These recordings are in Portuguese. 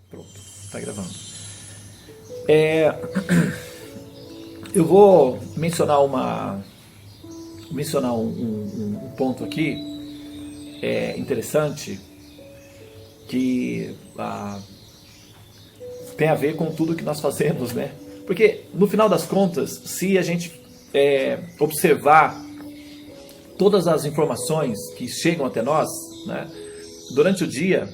Pronto, está gravando. Eu vou mencionar um ponto aqui interessante que tem a ver com tudo que nós fazemos, né? Porque no final das contas, se a gente observar todas as informações que chegam até nós, né, durante o dia,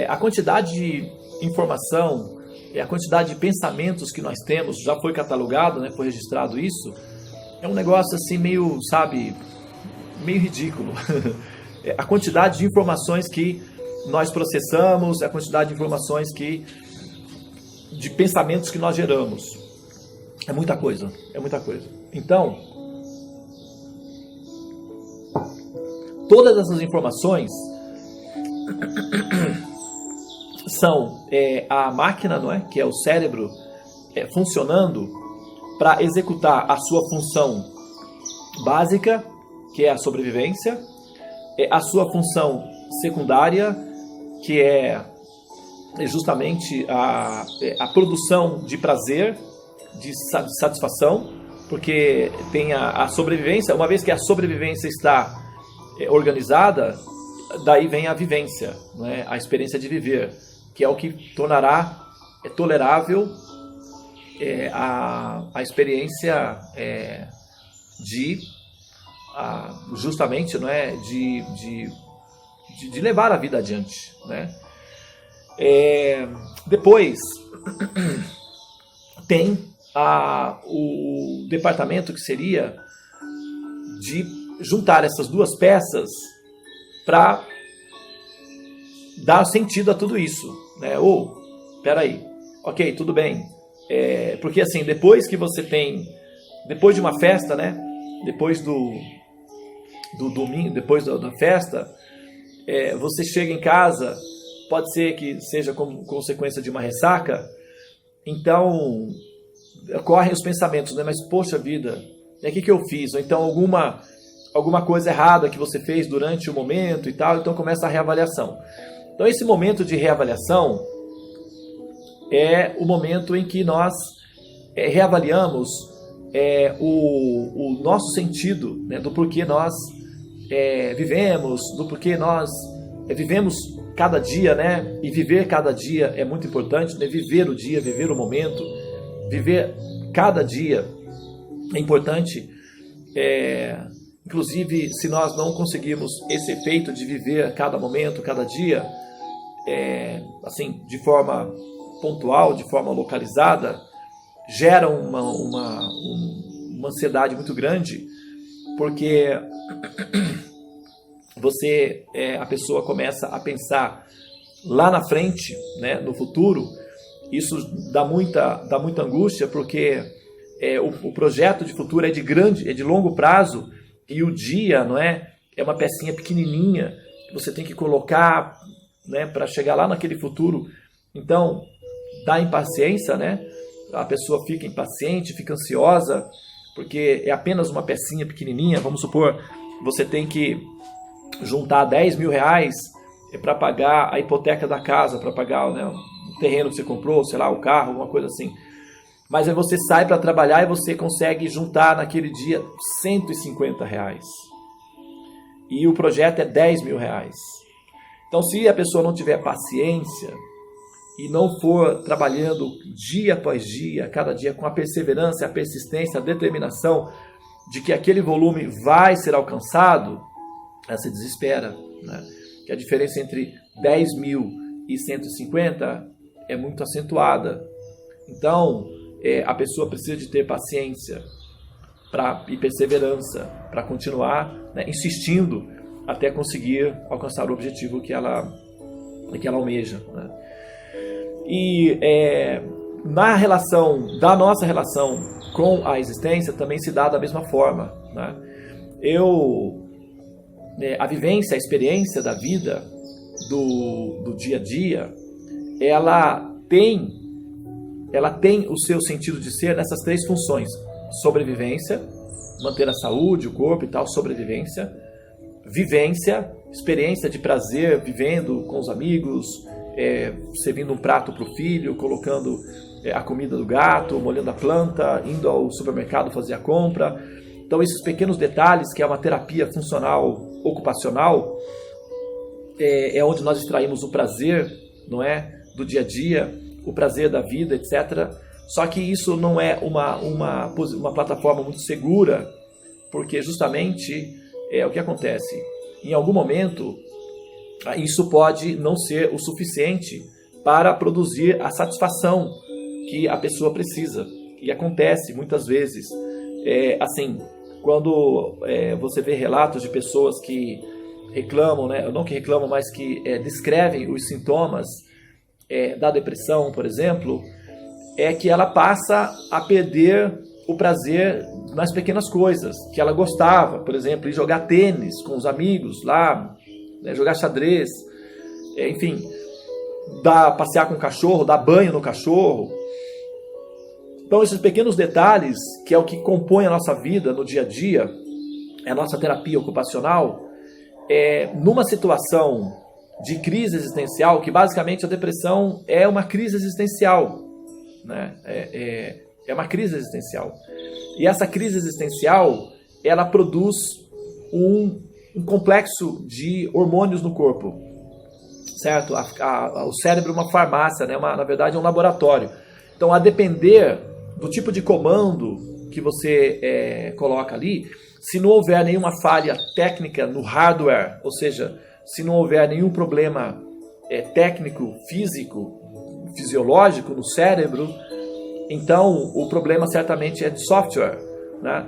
a quantidade de informação, a quantidade de pensamentos que nós temos, já foi catalogado, né, foi registrado isso, é um negócio assim meio, sabe, meio ridículo. A quantidade de informações que nós processamos, a quantidade de informações de pensamentos que nós geramos. É muita coisa, é muita coisa. Então, todas essas informações são a máquina, não é? Que é o cérebro funcionando para executar a sua função básica, que é a sobrevivência, a sua função secundária, que é justamente a produção de prazer, de satisfação, porque tem a sobrevivência. Uma vez que a sobrevivência está organizada, daí vem a vivência, não é? A experiência de viver, que é o que tornará tolerável a experiência justamente, não é? de levar a vida adiante, né? Depois tem o departamento que seria de juntar essas duas peças para dar sentido a tudo isso, né? Peraí, ok, tudo bem, porque assim, depois de uma festa, né? Depois do domingo, depois da festa, você chega em casa, pode ser que seja como consequência de uma ressaca, então ocorrem os pensamentos, né? Mas poxa vida, o que eu fiz? Ou então alguma coisa errada que você fez durante o momento e tal, então começa a reavaliação. Então esse momento de reavaliação é o momento em que nós reavaliamos o nosso sentido, né, do porquê nós vivemos, do porquê nós vivemos cada dia, né? E viver cada dia é muito importante, né? Viver o dia, viver o momento, viver cada dia é importante. Inclusive, se nós não conseguirmos esse efeito de viver cada momento, cada dia, assim, de forma pontual, de forma localizada, gera uma ansiedade muito grande, porque a pessoa começa a pensar lá na frente, né, no futuro. Isso dá muita angústia, porque o projeto de futuro é de longo prazo, e o dia, não é uma pecinha pequenininha que você tem que colocar, né, para chegar lá naquele futuro. Então dá impaciência, né? A pessoa fica impaciente, fica ansiosa, porque é apenas uma pecinha pequenininha. Vamos supor, você tem que juntar 10 mil reais para pagar a hipoteca da casa, para pagar, né, o terreno que você comprou, sei lá, o carro, alguma coisa assim. Mas aí você sai para trabalhar e você consegue juntar naquele dia 150 reais. E o projeto é 10 mil reais. Então, se a pessoa não tiver paciência e não for trabalhando dia após dia, cada dia, com a perseverança, a persistência, a determinação de que aquele volume vai ser alcançado, ela se desespera, né? Que a diferença entre 10 mil e 150 é muito acentuada. Então, a pessoa precisa de ter paciência e perseverança para continuar, né, insistindo até conseguir alcançar o objetivo que ela almeja, né? E da nossa relação com a existência também se dá da mesma forma, né? A vivência, a experiência da vida, do dia a dia, ela tem o seu sentido de ser nessas três funções: sobrevivência, manter a saúde, o corpo e tal, sobrevivência; vivência, experiência de prazer, vivendo com os amigos, servindo um prato para o filho, colocando a comida do gato, molhando a planta, indo ao supermercado fazer a compra. Então esses pequenos detalhes, que é uma terapia funcional ocupacional, é onde nós extraímos o prazer, não é, do dia a dia, o prazer da vida, etc. Só que isso não é uma plataforma muito segura, porque justamente o que acontece. Em algum momento, isso pode não ser o suficiente para produzir a satisfação que a pessoa precisa. E acontece muitas vezes, assim, quando você vê relatos de pessoas que reclamam, né, não que reclamam, mas que descrevem os sintomas da depressão, por exemplo, é que ela passa a perder o prazer nas pequenas coisas que ela gostava, por exemplo, ir jogar tênis com os amigos lá, né, jogar xadrez, enfim, passear com o cachorro, dar banho no cachorro. Então esses pequenos detalhes, que é o que compõe a nossa vida no dia a dia, a nossa terapia ocupacional, numa situação de crise existencial, que basicamente a depressão é uma crise existencial, né? É uma crise existencial. E essa crise existencial, ela produz um complexo de hormônios no corpo, certo? O cérebro é uma farmácia, né? Na verdade é um laboratório. Então, a depender do tipo de comando que você coloca ali, se não houver nenhuma falha técnica no hardware, ou seja, se não houver nenhum problema técnico, físico, fisiológico no cérebro, então o problema certamente é de software, né?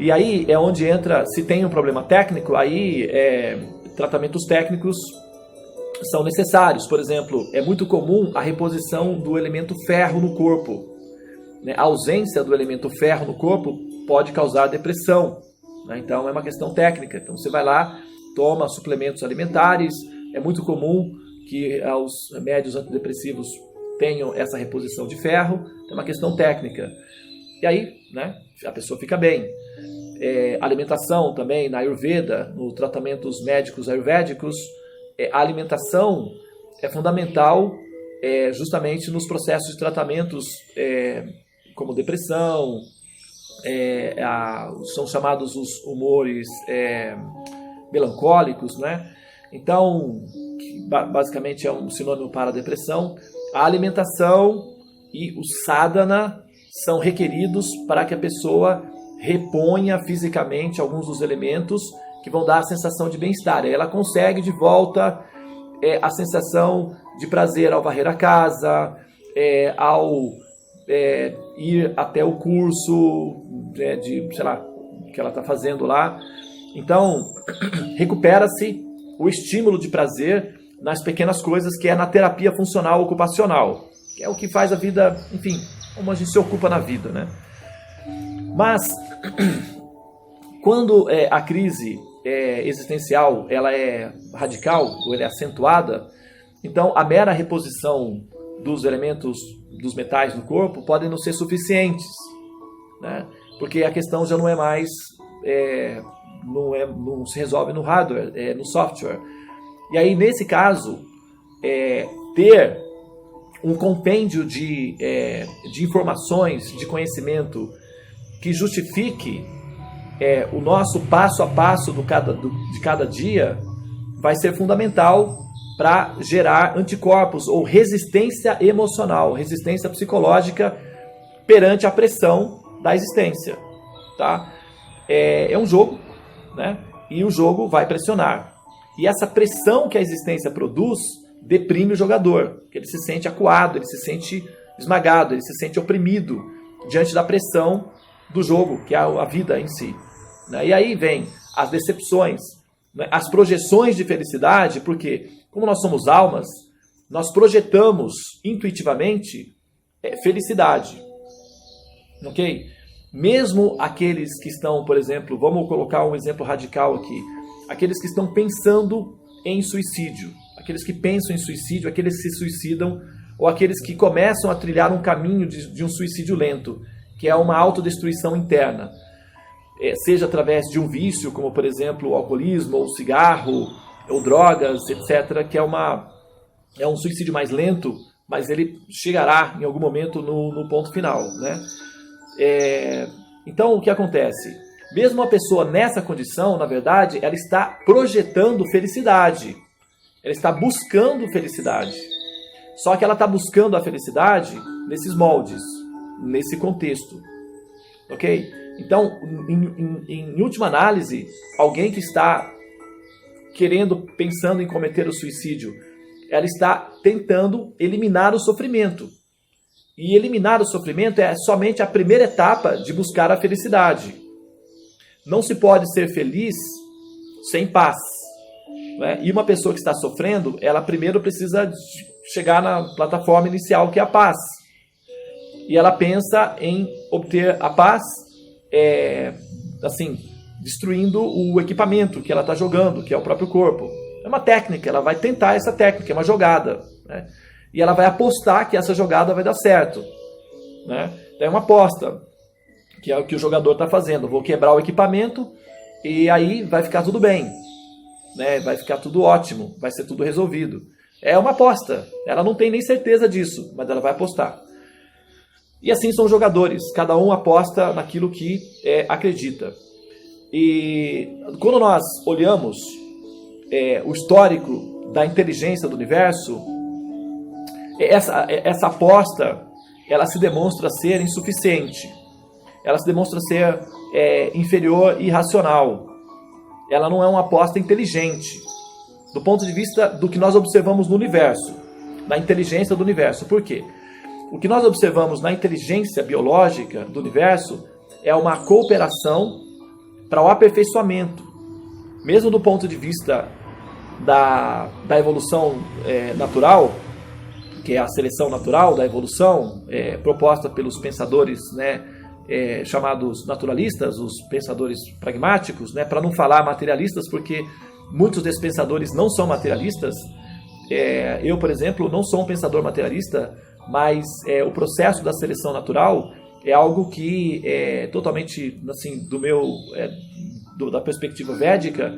E aí é onde entra, se tem um problema técnico, aí tratamentos técnicos são necessários. Por exemplo, é muito comum a reposição do elemento ferro no corpo, né? A ausência do elemento ferro no corpo pode causar depressão, né? Então é uma questão técnica. Então você vai lá, toma suplementos alimentares. É muito comum que os remédios antidepressivos tenham essa reposição de ferro. É uma questão técnica. E aí, né, a pessoa fica bem. Alimentação também, na Ayurveda, nos tratamentos médicos ayurvédicos, a alimentação é fundamental justamente nos processos de tratamentos como depressão, são chamados os humores melancólicos, né? Então, basicamente é um sinônimo para a depressão. A alimentação e o sadhana são requeridos para que a pessoa reponha fisicamente alguns dos elementos que vão dar a sensação de bem-estar. Ela consegue de volta a sensação de prazer ao varrer a casa, ao ir até o curso sei lá, que ela está fazendo lá. Então, recupera-se o estímulo de prazer nas pequenas coisas, que é na terapia funcional ocupacional, que é o que faz a vida, enfim, como a gente se ocupa na vida, né? Mas, quando a crise existencial ela é radical, ou ela é acentuada, então a mera reposição dos elementos, dos metais no corpo, podem não ser suficientes, né? Porque a questão já não é mais, não se resolve no hardware, no software. E aí, nesse caso, ter um compêndio de informações, de conhecimento que justifique o nosso passo a passo de cada dia vai ser fundamental para gerar anticorpos ou resistência emocional, resistência psicológica perante a pressão da existência, tá? É um jogo, né? E o jogo vai pressionar. E essa pressão que a existência produz deprime o jogador, que ele se sente acuado, ele se sente esmagado, ele se sente oprimido diante da pressão do jogo, que é a vida em si, né? E aí vem as decepções, né? As projeções de felicidade, porque como nós somos almas, nós projetamos intuitivamente felicidade, ok? Mesmo aqueles que estão, por exemplo, vamos colocar um exemplo radical aqui, aqueles que estão pensando em suicídio, aqueles que pensam em suicídio, aqueles que se suicidam, ou aqueles que começam a trilhar um caminho de um suicídio lento, que é uma autodestruição interna, seja através de um vício, como por exemplo o alcoolismo, ou cigarro, ou drogas, etc., que é uma é um suicídio mais lento, mas ele chegará em algum momento no ponto final, né? Então, o que acontece? Mesmo uma pessoa nessa condição, na verdade, ela está projetando felicidade. Ela está buscando felicidade. Só que ela está buscando a felicidade nesses moldes, nesse contexto. Ok? Então, em última análise, alguém que está pensando em cometer o suicídio, ela está tentando eliminar o sofrimento. E eliminar o sofrimento é somente a primeira etapa de buscar a felicidade. Não se pode ser feliz sem paz. Né? E uma pessoa que está sofrendo, ela primeiro precisa chegar na plataforma inicial, que é a paz. E ela pensa em obter a paz, destruindo o equipamento que ela está jogando, que é o próprio corpo. É uma técnica, ela vai tentar essa técnica, é uma jogada. Né? E ela vai apostar que essa jogada vai dar certo. Né? É uma aposta, que é o que o jogador está fazendo. Vou quebrar o equipamento e aí vai ficar tudo bem. Né? Vai ficar tudo ótimo, vai ser tudo resolvido. É uma aposta, ela não tem nem certeza disso, mas ela vai apostar. E assim são os jogadores, cada um aposta naquilo que acredita. E quando nós olhamos o histórico da inteligência do universo, essa aposta, ela se demonstra ser insuficiente, ela se demonstra ser inferior e irracional. Ela não é uma aposta inteligente, do ponto de vista do que nós observamos no universo, na inteligência do universo. Por quê? O que nós observamos na inteligência biológica do universo é uma cooperação para o aperfeiçoamento. Mesmo do ponto de vista da evolução natural, que é a seleção natural da evolução, proposta pelos pensadores, né, chamados naturalistas, os pensadores pragmáticos, né, para não falar materialistas, porque muitos desses pensadores não são materialistas. Eu, por exemplo, não sou um pensador materialista, mas o processo da seleção natural é algo que é totalmente, assim, da perspectiva védica,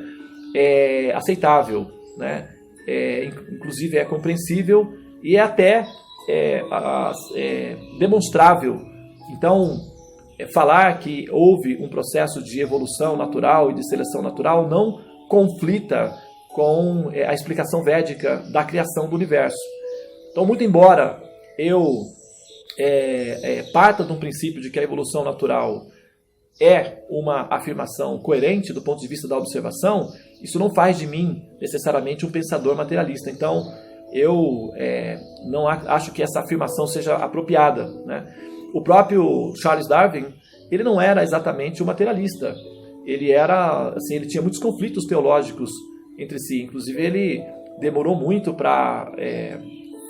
é aceitável, né? Inclusive é compreensível e é até demonstrável. Então, falar que houve um processo de evolução natural e de seleção natural não conflita com a explicação védica da criação do universo. Então, muito embora eu parta de um princípio de que a evolução natural é uma afirmação coerente do ponto de vista da observação, isso não faz de mim necessariamente um pensador materialista. Então, eu não acho que essa afirmação seja apropriada, né? O próprio Charles Darwin, ele não era exatamente um materialista. Ele tinha muitos conflitos teológicos entre si. Inclusive, ele demorou muito para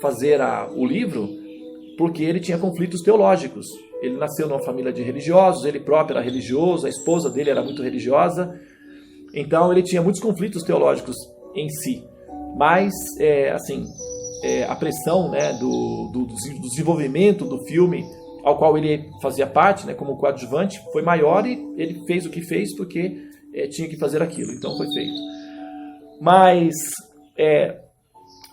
fazer o livro, porque ele tinha conflitos teológicos. Ele nasceu numa família de religiosos, ele próprio era religioso, a esposa dele era muito religiosa. Então, ele tinha muitos conflitos teológicos em si. Mas, a pressão, né, do desenvolvimento do filme ao qual ele fazia parte, né, como coadjuvante, foi maior, e ele fez o que fez porque tinha que fazer aquilo. Então, foi feito. Mas,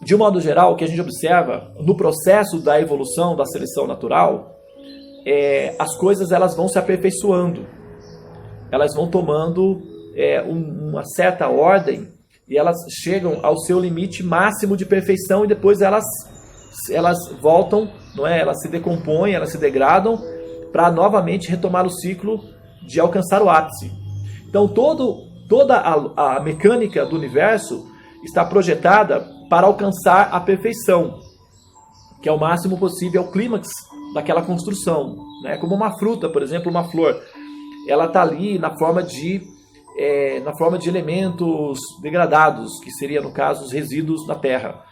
de um modo geral, o que a gente observa no processo da evolução, da seleção natural, as coisas elas vão se aperfeiçoando, elas vão tomando uma certa ordem e elas chegam ao seu limite máximo de perfeição, e depois elas voltam, não é? Elas se decompõem, elas se degradam para novamente retomar o ciclo de alcançar o ápice. Então toda a mecânica do universo está projetada para alcançar a perfeição, que é o máximo possível, é o clímax daquela construção, né? Como uma fruta, por exemplo, uma flor, ela está ali na forma de elementos degradados, que seria, no caso, os resíduos da terra.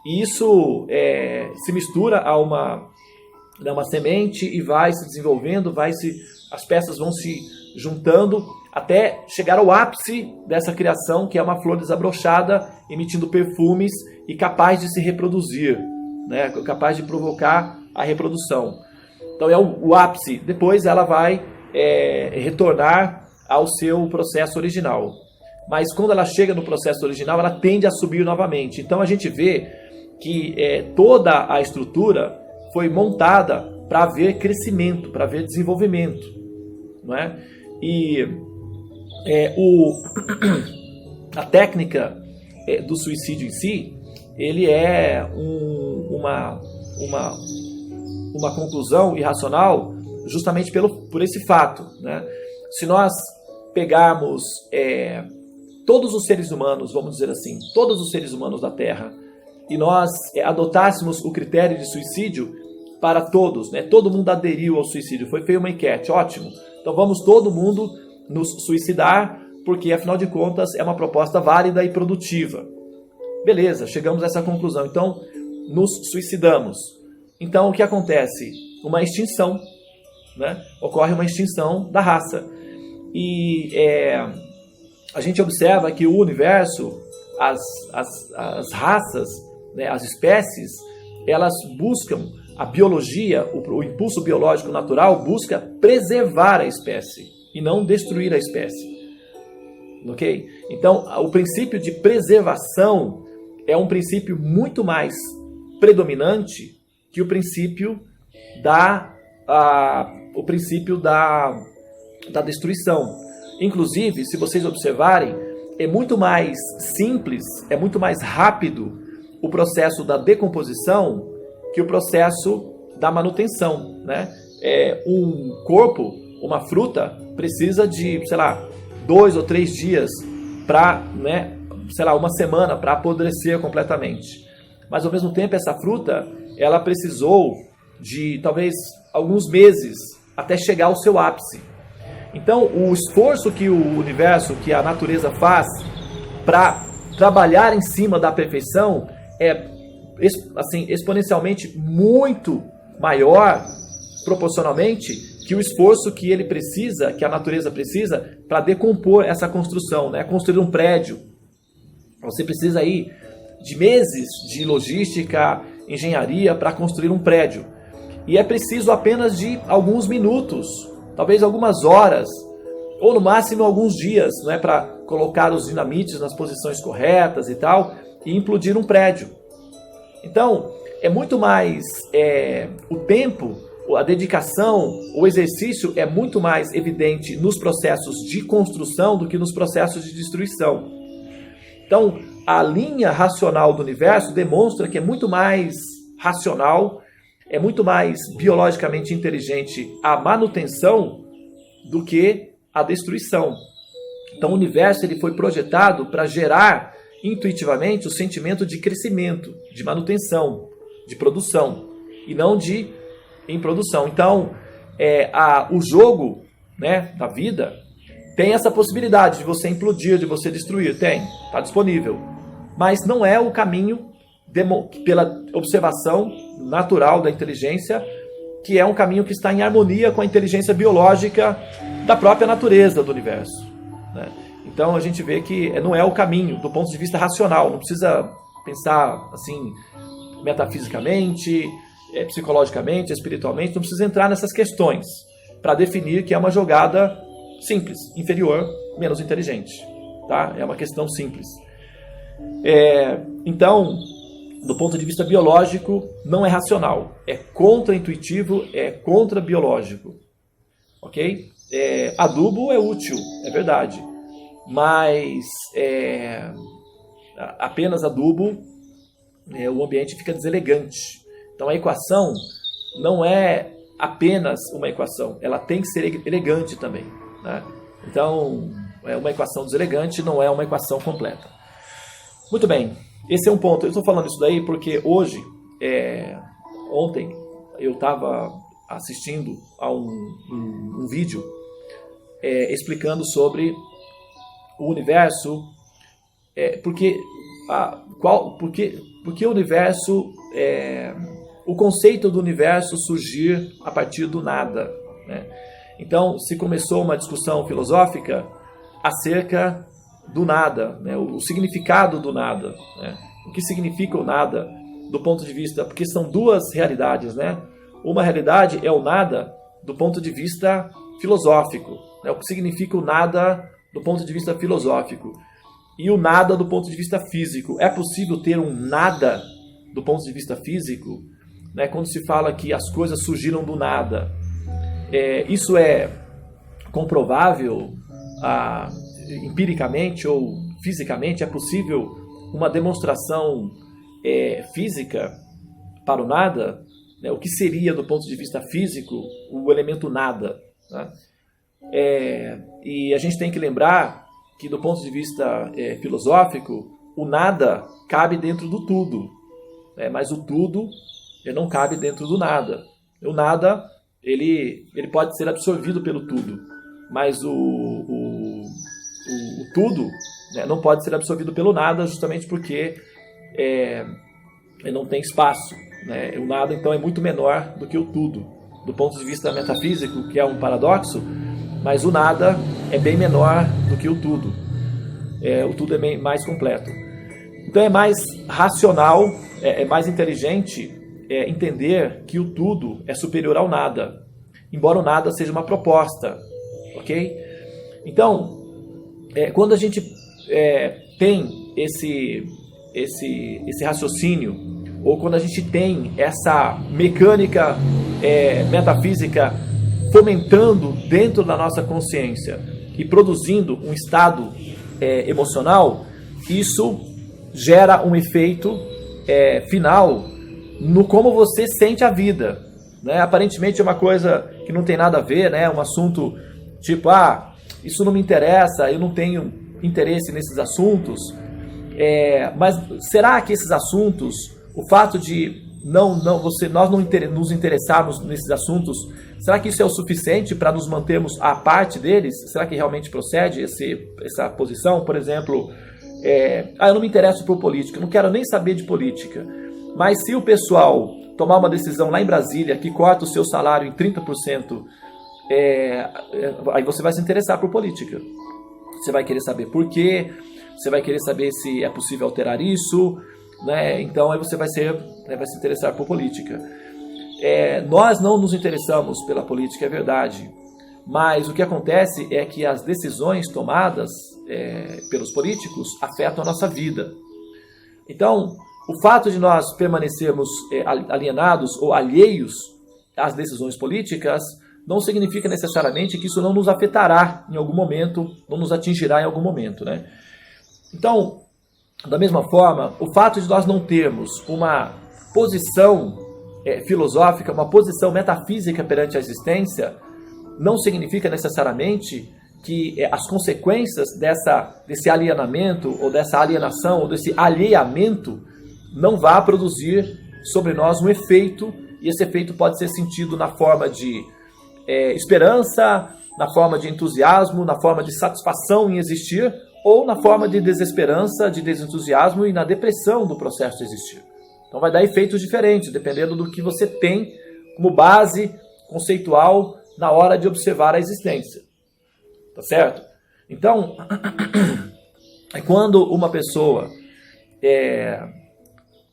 E isso se mistura a uma semente e vai se desenvolvendo, as peças vão se juntando até chegar ao ápice dessa criação, que é uma flor desabrochada, emitindo perfumes e capaz de se reproduzir, né? Capaz de provocar a reprodução. Então é o ápice. Depois ela vai retornar ao seu processo original. Mas quando ela chega no processo original, ela tende a subir novamente. Então a gente vê que toda a estrutura foi montada para haver crescimento, para haver desenvolvimento, não é? E a técnica do suicídio em si, ele é uma conclusão irracional justamente por esse fato, né? Se nós pegarmos todos os seres humanos, vamos dizer assim, todos os seres humanos da Terra, e nós adotássemos o critério de suicídio para todos, né? Todo mundo aderiu ao suicídio, foi feita uma enquete, ótimo. Então vamos todo mundo nos suicidar, porque afinal de contas é uma proposta válida e produtiva. Beleza, chegamos a essa conclusão, então nos suicidamos. Então o que acontece? Uma extinção, né? Ocorre uma extinção da raça. E a gente observa que o universo, as raças, né, as espécies, elas buscam a biologia, o impulso biológico natural busca preservar a espécie e não destruir a espécie. Ok? Então, o princípio de preservação é um princípio muito mais predominante que o princípio da destruição. Inclusive, se vocês observarem, é muito mais simples, é muito mais rápido o processo da decomposição que o processo da manutenção, né? Um corpo, uma fruta, precisa de, 2 ou 3 dias para, uma semana para apodrecer completamente. Mas, ao mesmo tempo, essa fruta, ela precisou de, talvez, alguns meses até chegar ao seu ápice. Então, o esforço que o universo, que a natureza faz para trabalhar em cima da perfeição é exponencialmente muito maior, proporcionalmente, que o esforço que ele precisa, que a natureza precisa, para decompor essa construção, né? Construir um prédio. Você precisa aí de meses de logística, engenharia para construir um prédio. E é preciso apenas de alguns minutos, talvez algumas horas, ou no máximo alguns dias, né, para colocar os dinamites nas posições corretas e tal, e implodir um prédio. Então, é muito mais o tempo, a dedicação, o exercício é muito mais evidente nos processos de construção do que nos processos de destruição. Então, a linha racional do universo demonstra que é muito mais racional, é muito mais biologicamente inteligente a manutenção do que a destruição. Então, o universo ele foi projetado para gerar intuitivamente o sentimento de crescimento, de manutenção, de produção, e não de em produção. Então, o jogo, né, da vida tem essa possibilidade de você implodir, de você destruir. Tem, está disponível. Mas não é o caminho, pela observação natural da inteligência, que é um caminho que está em harmonia com a inteligência biológica da própria natureza do universo, né? Então a gente vê que não é o caminho do ponto de vista racional, não precisa pensar assim metafisicamente, psicologicamente, espiritualmente, não precisa entrar nessas questões para definir que é uma jogada simples, inferior, menos inteligente, tá? É uma questão simples. Então, do ponto de vista biológico, não é racional, é contra-intuitivo, é contra-biológico, ok? Adubo é útil, é verdade, mas apenas adubo, o ambiente fica deselegante. Então a equação não é apenas uma equação, ela tem que ser elegante também, né? Então, uma equação deselegante não é uma equação completa. Muito bem, esse é um ponto. Eu estou falando isso daí porque hoje, ontem, eu estava assistindo a um vídeo explicando sobre o universo, porque o universo, o conceito do universo surgir a partir do nada, né? Então, se começou uma discussão filosófica acerca do nada, né? O significado do nada, né? O que significa o nada do ponto de vista, porque são duas realidades, né? Uma realidade é o nada do ponto de vista filosófico, né? O que significa o nada do ponto de vista filosófico e o nada do ponto de vista físico. É possível ter um nada do ponto de vista físico, né, quando se fala que as coisas surgiram do nada, isso é comprovável empiricamente ou fisicamente? É possível uma demonstração física para o nada? O que seria, do ponto de vista físico, o elemento nada? Né? E a gente tem que lembrar que, do ponto de vista filosófico, o nada cabe dentro do tudo, mas o tudo não cabe dentro do nada. O nada ele pode ser absorvido pelo tudo, mas o tudo, né, não pode ser absorvido pelo nada, justamente porque não tem espaço. Né? O nada, então, é muito menor do que o tudo. Do ponto de vista metafísico, que é um paradoxo, mas o nada é bem menor do que o tudo. O tudo é bem mais completo. Então é mais racional, é mais inteligente entender que o tudo é superior ao nada, embora o nada seja uma proposta, ok? Então, quando a gente tem esse raciocínio, ou quando a gente tem essa mecânica metafísica fomentando dentro da nossa consciência e produzindo um estado emocional, isso gera um efeito final no como você sente a vida. Né? Aparentemente é uma coisa que não tem nada a ver, né? Um assunto tipo, isso não me interessa, eu não tenho interesse nesses assuntos. Mas será que esses assuntos, o fato de nós não nos interessarmos nesses assuntos, será que isso é o suficiente para nos mantermos à parte deles? Será que realmente procede essa posição? Por exemplo, eu não me interesso por política, eu não quero nem saber de política. Mas se o pessoal tomar uma decisão lá em Brasília que corta o seu salário em 30%, aí você vai se interessar por política. Você vai querer saber por quê, você vai querer saber se é possível alterar isso, né? Então aí você vai se interessar por política. Nós não nos interessamos pela política, é verdade, mas o que acontece é que as decisões tomadas pelos políticos afetam a nossa vida. Então, o fato de nós permanecermos alienados ou alheios às decisões políticas não significa necessariamente que isso não nos afetará em algum momento, não nos atingirá em algum momento, né? Então, da mesma forma, o fato de nós não termos uma posição filosófica, uma posição metafísica perante a existência, não significa necessariamente que as consequências desse alienamento, ou dessa alienação, ou desse alheamento, não vá produzir sobre nós um efeito, e esse efeito pode ser sentido na forma de esperança, na forma de entusiasmo, na forma de satisfação em existir, ou na forma de desesperança, de desentusiasmo e na depressão do processo de existir. Então vai dar efeitos diferentes, dependendo do que você tem como base conceitual na hora de observar a existência. Tá certo? Então, quando uma pessoa,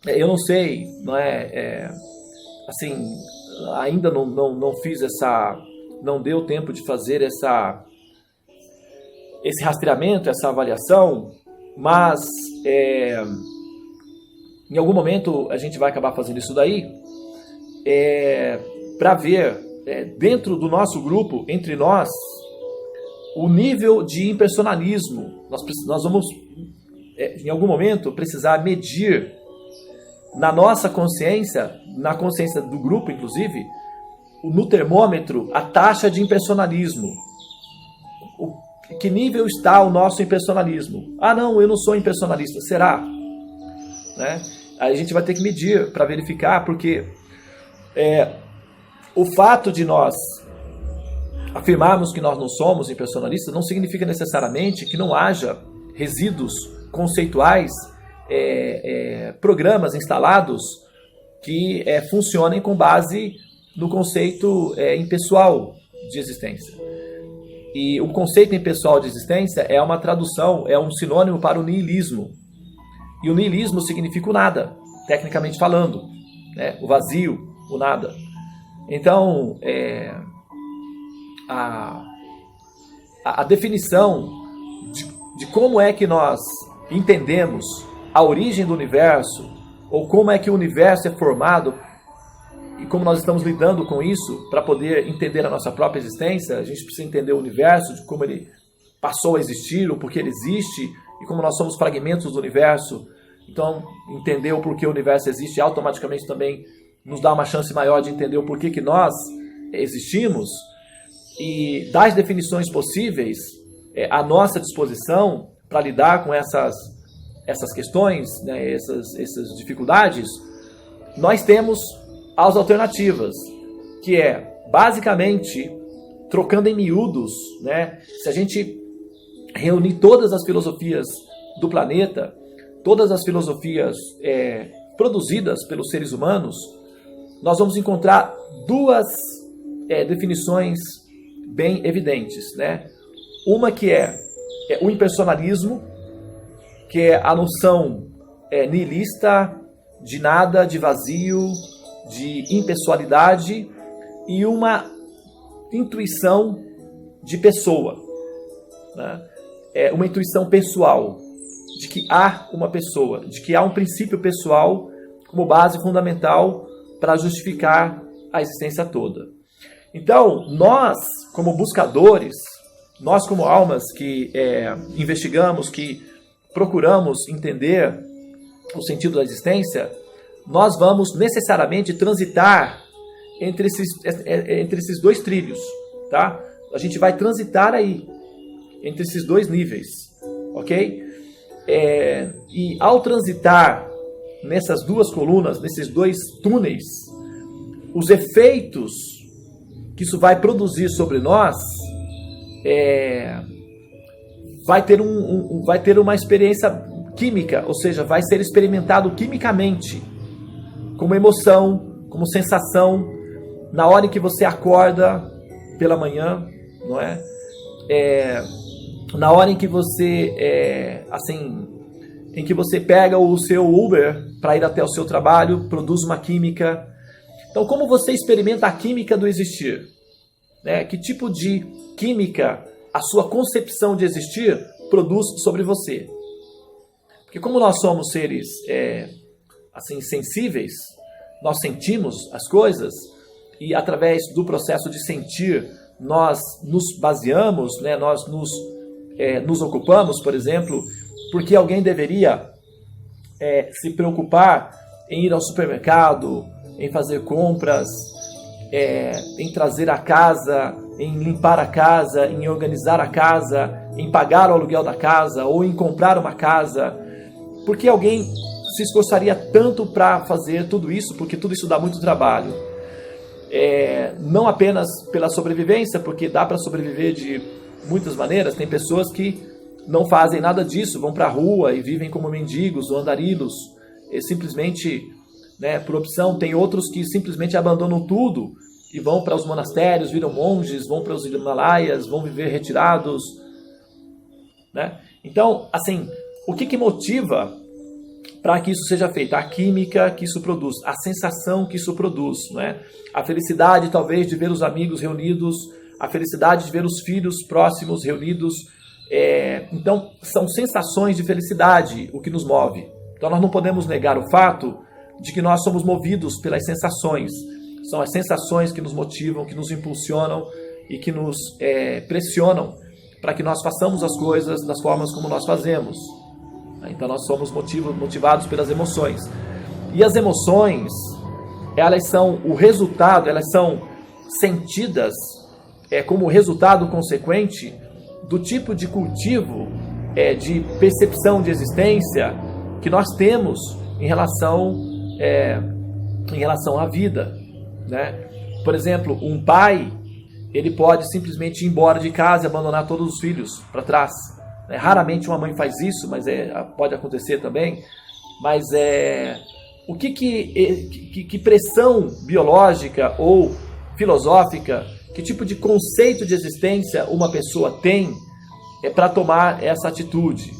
eu não sei, não assim, ainda não fiz não deu tempo de fazer esse rastreamento, essa avaliação, mas em algum momento a gente vai acabar fazendo isso daí, para ver dentro do nosso grupo, entre nós, o nível de impersonalismo. Nós vamos, em algum momento, precisar medir na nossa consciência, na consciência do grupo, inclusive, no termômetro, a taxa de impersonalismo. Que nível está o nosso impersonalismo? Não, eu não sou impersonalista. Será? Né? Aí a gente vai ter que medir para verificar, porque o fato de nós afirmarmos que nós não somos impersonalistas não significa necessariamente que não haja resíduos conceituais, programas instalados que funcionem com base no conceito impessoal de existência. E o conceito impessoal de existência é uma tradução, é um sinônimo para o niilismo. E o niilismo significa o nada, tecnicamente falando, né? O vazio, o nada. Então, a definição de como é que nós entendemos a origem do universo ou como é que o universo é formado e como nós estamos lidando com isso para poder entender a nossa própria existência. A gente precisa entender o universo, de como ele passou a existir, o porquê ele existe e como nós somos fragmentos do universo. Então, entender o porquê o universo existe automaticamente também nos dá uma chance maior de entender o porquê que nós existimos, e das definições possíveis à nossa disposição para lidar com essas questões, né, essas dificuldades. Nós temos as alternativas, que é basicamente, trocando em miúdos, né, se a gente reunir todas as filosofias do planeta, todas as filosofias produzidas pelos seres humanos, nós vamos encontrar duas definições bem evidentes, né? Uma que é o impersonalismo, que é a noção nihilista de nada, de vazio, de impessoalidade, e uma intuição de pessoa, né? Uma intuição pessoal, de que há uma pessoa, de que há um princípio pessoal como base fundamental para justificar a existência toda. Então, nós, como buscadores, nós como almas que investigamos, que procuramos entender o sentido da existência, nós vamos necessariamente transitar entre esses dois trilhos, tá? A gente vai transitar aí, entre esses dois níveis, ok? E ao transitar nessas duas colunas, nesses dois túneis, os efeitos que isso vai produzir sobre nós vai ter uma experiência química, ou seja, vai ser experimentado quimicamente, como emoção, como sensação, na hora em que você acorda pela manhã, não é? Na hora em que você em que você pega o seu Uber para ir até o seu trabalho, produz uma química. Então, como você experimenta a química do existir? Né? Que tipo de química a sua concepção de existir produz sobre você? Porque como nós somos seres sensíveis, nós sentimos as coisas, e através do processo de sentir, nós nos baseamos, né? Nós nos ocupamos, por exemplo, porque alguém deveria se preocupar em ir ao supermercado, em fazer compras, em trazer a casa, em limpar a casa, em organizar a casa, em pagar o aluguel da casa ou em comprar uma casa. Porque alguém se esforçaria tanto para fazer tudo isso, porque tudo isso dá muito trabalho. Não apenas pela sobrevivência, porque dá para sobreviver de muitas maneiras. Tem pessoas que não fazem nada disso, vão para a rua e vivem como mendigos ou andarilhos, simplesmente, né, por opção. Tem outros que simplesmente abandonam tudo e vão para os monastérios, viram monges, vão para os Himalaias, vão viver retirados, né? Então, assim, o que motiva para que isso seja feito? A química que isso produz, a sensação que isso produz, né? A felicidade, talvez, de ver os amigos reunidos, a felicidade de ver os filhos próximos reunidos. Então, são sensações de felicidade o que nos move. Então, nós não podemos negar o fato de que nós somos movidos pelas sensações. São as sensações que nos motivam, que nos impulsionam e que nos pressionam para que nós façamos as coisas das formas como nós fazemos. Então, nós somos motivados pelas emoções. E as emoções, elas são o resultado, elas são sentidas como resultado consequente do tipo de cultivo, de percepção de existência que nós temos em relação à vida, né? Por exemplo, um pai, ele pode simplesmente ir embora de casa e abandonar todos os filhos para trás. Raramente uma mãe faz isso, mas pode acontecer também. Mas que pressão biológica ou filosófica, que tipo de conceito de existência uma pessoa tem para tomar essa atitude,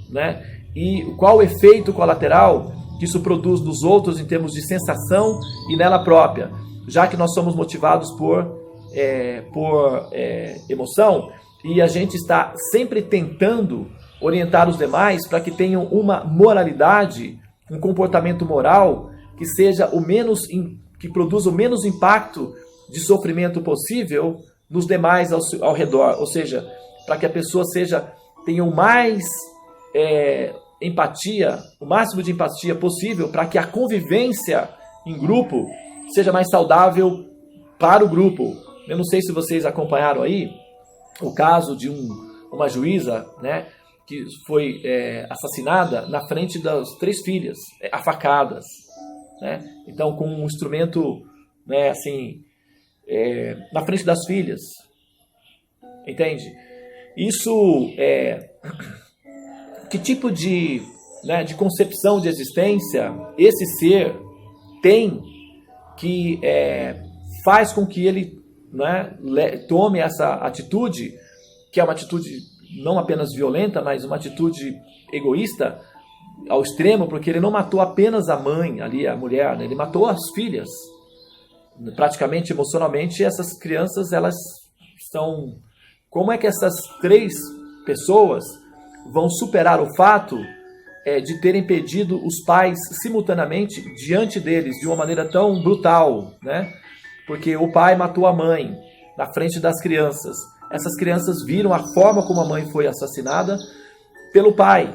né? E qual o efeito colateral que isso produz nos outros em termos de sensação e nela própria, já que nós somos motivados por emoção, e a gente está sempre tentando orientar os demais para que tenham uma moralidade um comportamento moral que seja que produza o menos impacto de sofrimento possível nos demais ao redor. Ou seja, para que a pessoa tenha o mais empatia, o máximo de empatia possível, para que a convivência em grupo seja mais saudável para o grupo. Eu não sei se vocês acompanharam aí o caso de uma juíza, né, que foi assassinada na frente das 3 filhas, a facadas, né? Então, com um instrumento, né, assim, na frente das filhas. Entende? Isso que tipo de concepção de existência esse ser tem que faz com que ele, né, tome essa atitude, que é uma atitude não apenas violenta, mas uma atitude egoísta ao extremo, porque ele não matou apenas a mãe ali, a mulher, né? Ele matou as filhas. Praticamente, emocionalmente, essas crianças, elas estão... Como é que essas 3 pessoas vão superar o fato de terem perdido os pais simultaneamente diante deles, de uma maneira tão brutal, né? Porque o pai matou a mãe na frente das crianças. Essas crianças viram a forma como a mãe foi assassinada pelo pai.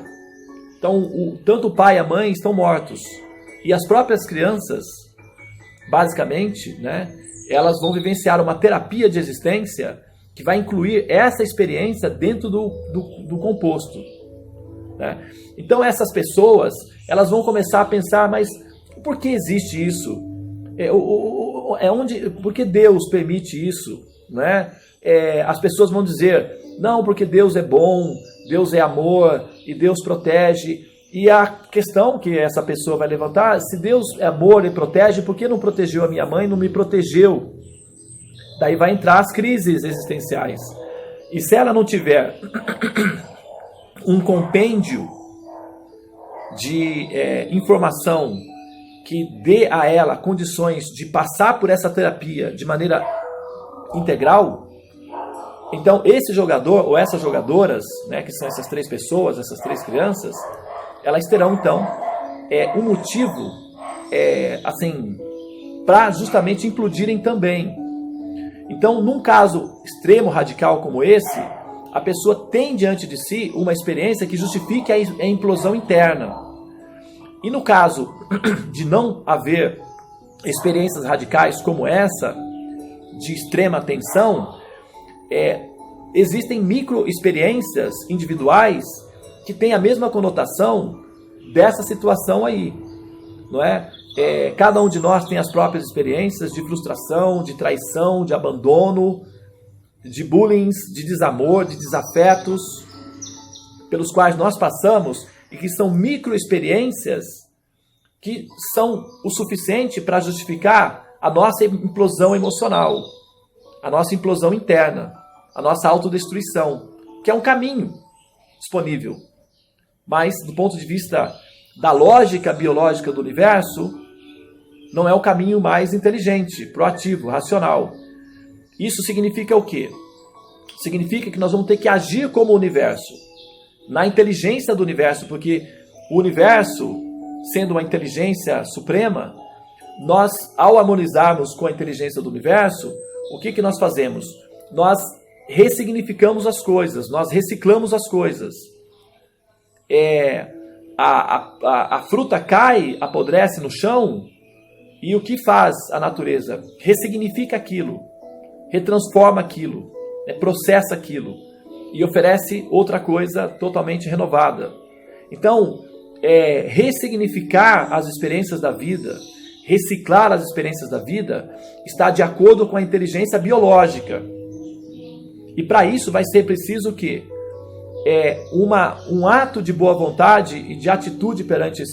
Então, tanto o pai e a mãe estão mortos. E as próprias crianças, basicamente, né, elas vão vivenciar uma terapia de existência que vai incluir essa experiência dentro do composto, né? Então, essas pessoas, elas vão começar a pensar, mas por que existe isso? Por que Deus permite isso, né? As pessoas vão dizer, não, porque Deus é bom, Deus é amor e Deus protege. E a questão que essa pessoa vai levantar, se Deus é amor e protege, por que não protegeu a minha mãe, não me protegeu? Daí vai entrar as crises existenciais. E se ela não tiver um compêndio de informação que dê a ela condições de passar por essa terapia de maneira integral, então esse jogador ou essas jogadoras, né, que são essas 3 pessoas, essas 3 crianças, elas terão então um motivo assim, para justamente implodirem também. Então, num caso extremo, radical como esse, a pessoa tem diante de si uma experiência que justifique a implosão interna. E no caso de não haver experiências radicais como essa, de extrema tensão, existem micro-experiências individuais que têm a mesma conotação dessa situação aí, não é? Cada um de nós tem as próprias experiências de frustração, de traição, de abandono, de bullying, de desamor, de desafetos, pelos quais nós passamos e que são micro-experiências que são o suficiente para justificar a nossa implosão emocional, a nossa implosão interna, a nossa autodestruição, que é um caminho disponível. Mas, do ponto de vista da lógica biológica do universo, não é o caminho mais inteligente, proativo, racional. Isso significa o quê? Significa que nós vamos ter que agir como o universo, na inteligência do universo, porque o universo, sendo uma inteligência suprema, nós, ao harmonizarmos com a inteligência do universo, o que nós fazemos? Nós ressignificamos as coisas, nós reciclamos as coisas. A fruta cai, apodrece no chão, e o que faz a natureza? Ressignifica aquilo, retransforma aquilo, processa aquilo e oferece outra coisa totalmente renovada. Então, ressignificar as experiências da vida, reciclar as experiências da vida, está de acordo com a inteligência biológica. E para isso vai ser preciso o quê? Um ato de boa vontade e de atitude perante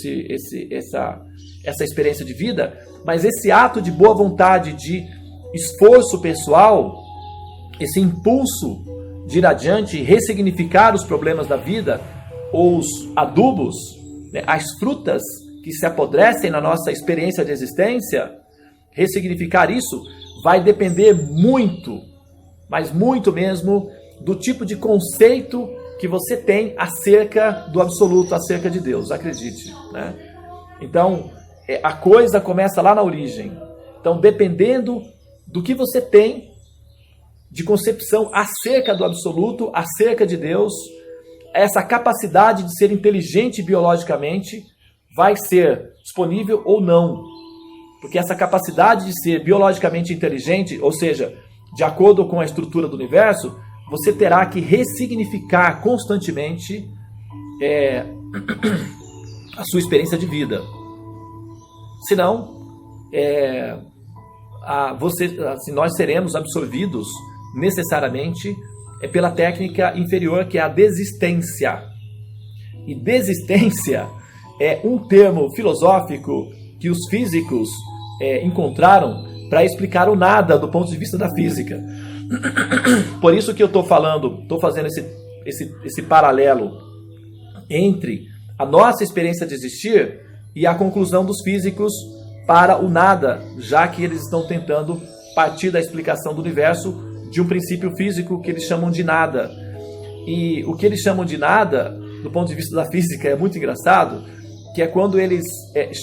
essa experiência de vida, mas esse ato de boa vontade, de esforço pessoal, esse impulso de ir adiante e ressignificar os problemas da vida, ou os adubos, né, as frutas que se apodrecem na nossa experiência de existência, ressignificar isso vai depender muito, mas muito mesmo, do tipo de conceito que você tem acerca do absoluto, acerca de Deus, acredite, né? Então, a coisa começa lá na origem. Então, dependendo do que você tem de concepção acerca do absoluto, acerca de Deus, essa capacidade de ser inteligente biologicamente vai ser disponível ou não. Porque essa capacidade de ser biologicamente inteligente, ou seja, de acordo com a estrutura do universo, você terá que ressignificar constantemente a sua experiência de vida. Senão, nós seremos absorvidos necessariamente pela técnica inferior, que é a desistência. E desistência é um termo filosófico que os físicos encontraram para explicar o nada do ponto de vista da física. Por isso que eu estou fazendo esse paralelo entre a nossa experiência de existir e a conclusão dos físicos para o nada, já que eles estão tentando partir da explicação do universo de um princípio físico que eles chamam de nada. E o que eles chamam de nada, do ponto de vista da física, é muito engraçado, que é quando eles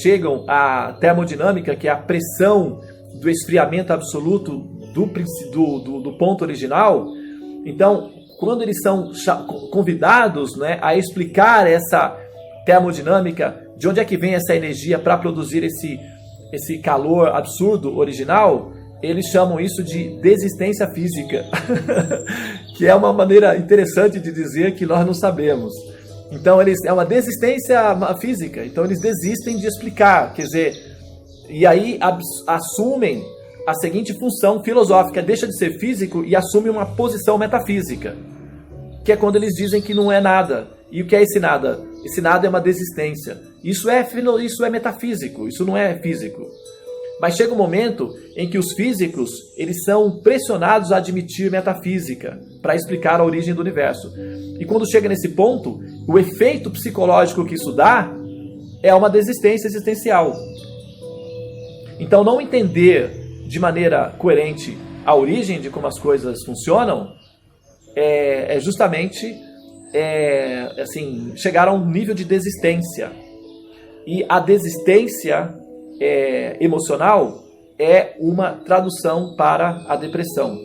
chegam à termodinâmica, que é a pressão do esfriamento absoluto do ponto original. Então, quando eles são convidados, né, a explicar essa termodinâmica, de onde é que vem essa energia para produzir esse calor absurdo original, eles chamam isso de desistência física, que é uma maneira interessante de dizer que nós não sabemos. Então, é uma desistência física, então eles desistem de explicar, quer dizer, e aí assumem a seguinte função filosófica: deixa de ser físico e assume uma posição metafísica, que é quando eles dizem que não é nada. E o que é esse nada? Esse nada é uma desistência. Isso é metafísico, isso não é físico. Mas chega um momento em que os físicos eles são pressionados a admitir metafísica para explicar a origem do universo. E quando chega nesse ponto, o efeito psicológico que isso dá é uma desistência existencial. Então, não entender de maneira coerente a origem de como as coisas funcionam é justamente chegar a um nível de desistência. E a desistência emocional é uma tradução para a depressão.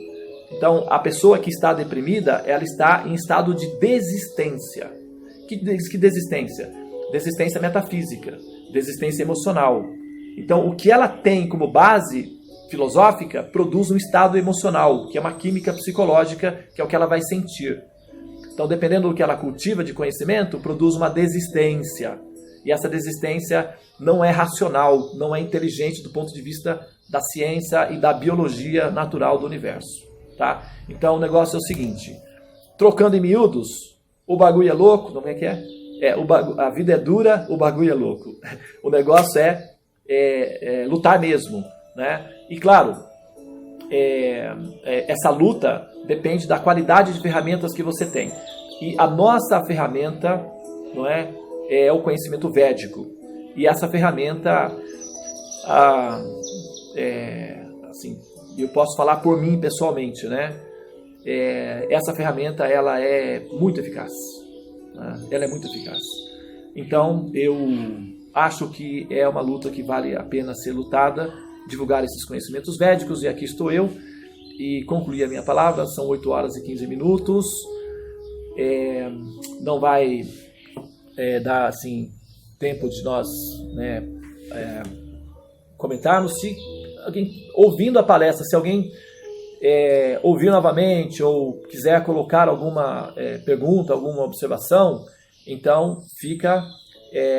Então, a pessoa que está deprimida, ela está em estado de desistência. Que desistência? Desistência metafísica, desistência emocional. Então, o que ela tem como base filosófica produz um estado emocional, que é uma química psicológica, que é o que ela vai sentir. Então, dependendo do que ela cultiva de conhecimento, produz uma desistência. E essa desistência não é racional, não é inteligente do ponto de vista da ciência e da biologia natural do universo. Tá? Então, o negócio é o seguinte: trocando em miúdos, o bagulho é louco, não é que é? A vida é dura, o bagulho é louco. O negócio é lutar mesmo, né? E claro, essa luta depende da qualidade de ferramentas que você tem. E a nossa ferramenta, não é o conhecimento védico. E essa ferramenta, eu posso falar por mim pessoalmente, né? Essa ferramenta, ela é muito eficaz. Né? Ela é muito eficaz. Então, eu acho que é uma luta que vale a pena ser lutada, divulgar esses conhecimentos védicos, e aqui estou eu, e concluir a minha palavra. São 8 horas e 15 minutos. Não vai dar assim tempo de nós, né, comentarmos. Se alguém ouvindo a palestra, se alguém ouvir novamente ou quiser colocar alguma pergunta, alguma observação, então fica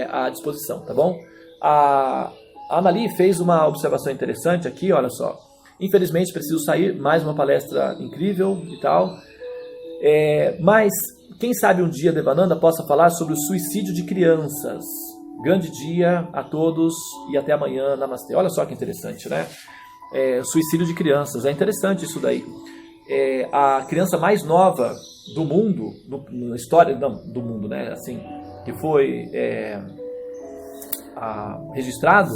à disposição, tá bom? A Anali fez uma observação interessante aqui, olha só. Infelizmente preciso sair, mais uma palestra incrível e tal. Mas quem sabe um dia Devananda possa falar sobre o suicídio de crianças. Grande dia a todos e até amanhã. Namastê. Olha só que interessante, né? Suicídio de crianças. É interessante isso daí. A criança mais nova do mundo, na história do mundo, né? Assim, que foi registrado,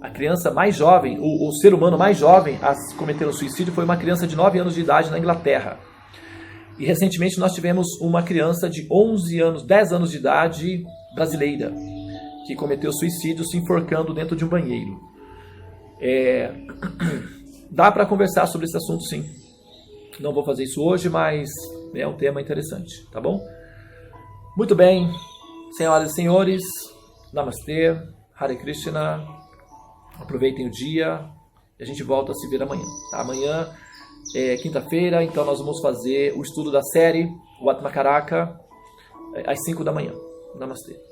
a criança mais jovem, o ser humano mais jovem a cometer um suicídio foi uma criança de 9 anos de idade na Inglaterra. E recentemente nós tivemos uma criança de 10 anos de idade brasileira. que cometeu suicídio se enforcando dentro de um banheiro. Dá para conversar sobre esse assunto, sim. Não vou fazer isso hoje, mas é um tema interessante, tá bom? Muito bem, senhoras e senhores, Namastê, Hare Krishna, aproveitem o dia e a gente volta a se ver amanhã. Tá? Amanhã é quinta-feira, então nós vamos fazer o estudo da série, o Atmakaraka, às 5 da manhã. Namastê.